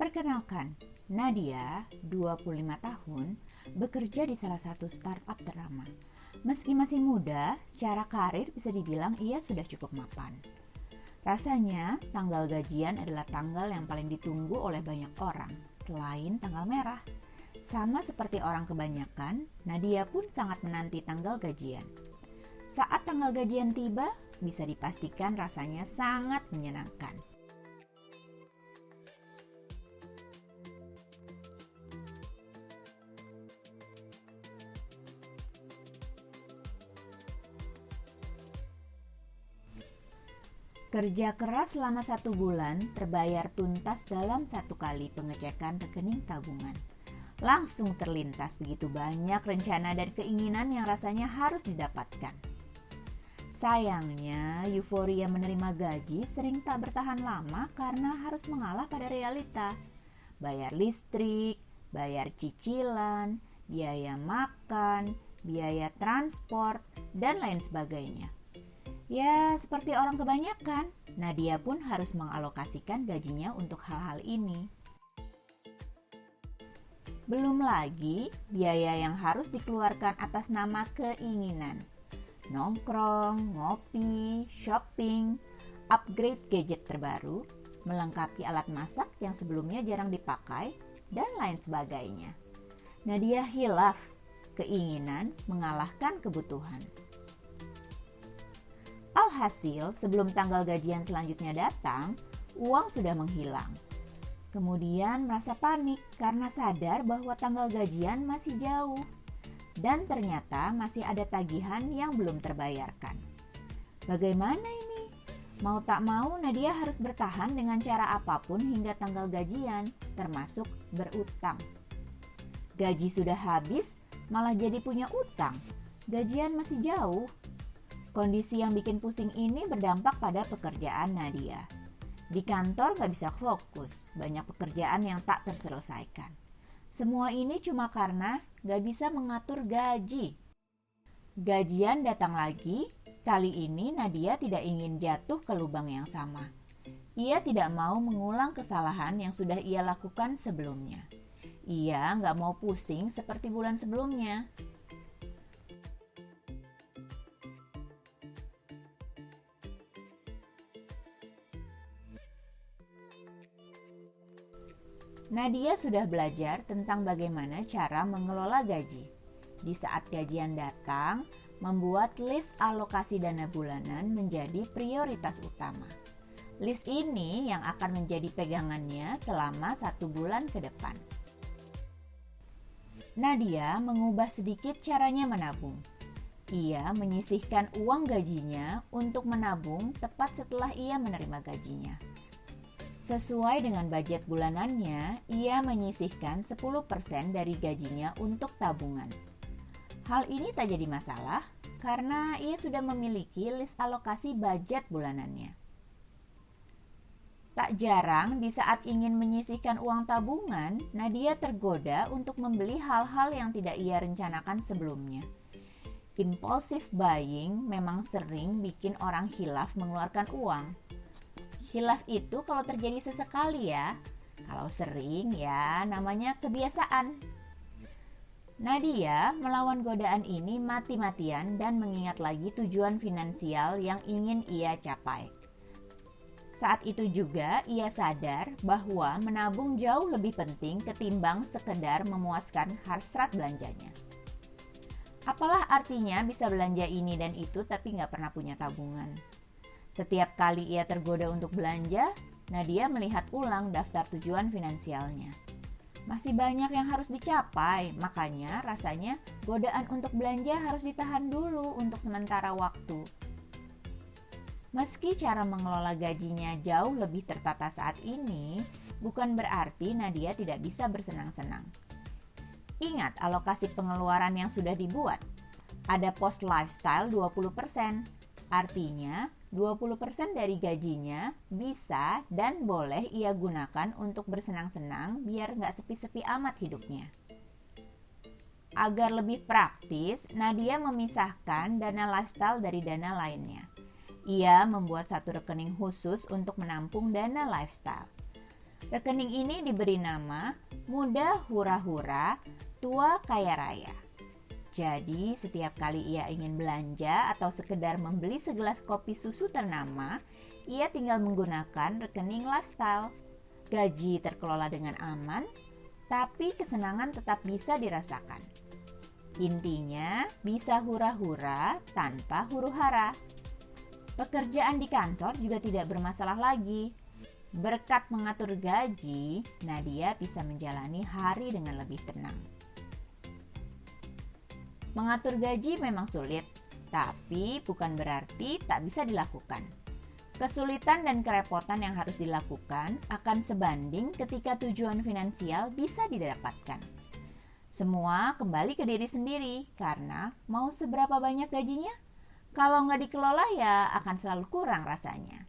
Perkenalkan, Nadia, 25 tahun, bekerja di salah satu startup ternama. Meski masih muda, secara karir bisa dibilang ia sudah cukup mapan. Rasanya, tanggal gajian adalah tanggal yang paling ditunggu oleh banyak orang, selain tanggal merah. Sama seperti orang kebanyakan, Nadia pun sangat menanti tanggal gajian. Saat tanggal gajian tiba, bisa dipastikan rasanya sangat menyenangkan. Kerja keras selama 1 bulan terbayar tuntas dalam 1 kali pengecekan rekening tabungan. Langsung terlintas begitu banyak rencana dan keinginan yang rasanya harus didapatkan. Sayangnya, euforia menerima gaji sering tak bertahan lama karena harus mengalah pada realita. Bayar listrik, bayar cicilan, biaya makan, biaya transport, dan lain sebagainya. Ya, seperti orang kebanyakan, Nadia pun harus mengalokasikan gajinya untuk hal-hal ini. Belum lagi biaya yang harus dikeluarkan atas nama keinginan. Nongkrong, ngopi, shopping, upgrade gadget terbaru, melengkapi alat masak yang sebelumnya jarang dipakai, dan lain sebagainya. Nadia hilaf, keinginan mengalahkan kebutuhan. Alhasil, sebelum tanggal gajian selanjutnya datang, uang sudah menghilang. Kemudian merasa panik karena sadar bahwa tanggal gajian masih jauh. Dan ternyata masih ada tagihan yang belum terbayarkan. Bagaimana ini? Mau tak mau Nadia harus bertahan dengan cara apapun hingga tanggal gajian, termasuk berutang. Gaji sudah habis, malah jadi punya utang. Gajian masih jauh. Kondisi yang bikin pusing ini berdampak pada pekerjaan Nadia. Di kantor gak bisa fokus, banyak pekerjaan yang tak terselesaikan. Semua ini cuma karena gak bisa mengatur gaji. Gajian datang lagi, kali ini Nadia tidak ingin jatuh ke lubang yang sama. Ia tidak mau mengulang kesalahan yang sudah ia lakukan sebelumnya. Ia gak mau pusing seperti bulan sebelumnya. Nadia sudah belajar tentang bagaimana cara mengelola gaji. Di saat gajian datang, membuat list alokasi dana bulanan menjadi prioritas utama. List ini yang akan menjadi pegangannya selama 1 bulan ke depan. Nadia mengubah sedikit caranya menabung. Ia menyisihkan uang gajinya untuk menabung tepat setelah ia menerima gajinya. Sesuai dengan budget bulanannya, ia menyisihkan 10% dari gajinya untuk tabungan. Hal ini tak jadi masalah karena ia sudah memiliki list alokasi budget bulanannya. Tak jarang di saat ingin menyisihkan uang tabungan, Nadia tergoda untuk membeli hal-hal yang tidak ia rencanakan sebelumnya. Impulsive buying memang sering bikin orang hilaf mengeluarkan uang. Hilaf itu kalau terjadi sesekali ya, kalau sering ya namanya kebiasaan. Nadia melawan godaan ini mati-matian dan mengingat lagi tujuan finansial yang ingin ia capai. Saat itu juga ia sadar bahwa menabung jauh lebih penting ketimbang sekedar memuaskan hasrat belanjanya. Apalah artinya bisa belanja ini dan itu tapi nggak pernah punya tabungan. Setiap kali ia tergoda untuk belanja, Nadia melihat ulang daftar tujuan finansialnya. Masih banyak yang harus dicapai, makanya rasanya godaan untuk belanja harus ditahan dulu untuk sementara waktu. Meski cara mengelola gajinya jauh lebih tertata saat ini, bukan berarti Nadia tidak bisa bersenang-senang. Ingat alokasi pengeluaran yang sudah dibuat. Ada pos lifestyle 20%, artinya 20% dari gajinya bisa dan boleh ia gunakan untuk bersenang-senang biar nggak sepi-sepi amat hidupnya. Agar lebih praktis, Nadia memisahkan dana lifestyle dari dana lainnya. Ia membuat 1 rekening khusus untuk menampung dana lifestyle. Rekening ini diberi nama Muda Hura-Hura Tua Kaya Raya. Jadi setiap kali ia ingin belanja atau sekedar membeli segelas kopi susu ternama, ia tinggal menggunakan rekening lifestyle. Gaji terkelola dengan aman, tapi kesenangan tetap bisa dirasakan. Intinya, bisa hura-hura tanpa huru-hara. Pekerjaan di kantor juga tidak bermasalah lagi. Berkat mengatur gaji, Nadia bisa menjalani hari dengan lebih tenang. Mengatur gaji memang sulit, tapi bukan berarti tak bisa dilakukan. Kesulitan dan kerepotan yang harus dilakukan akan sebanding ketika tujuan finansial bisa didapatkan. Semua kembali ke diri sendiri, karena mau seberapa banyak gajinya, kalau nggak dikelola ya akan selalu kurang rasanya.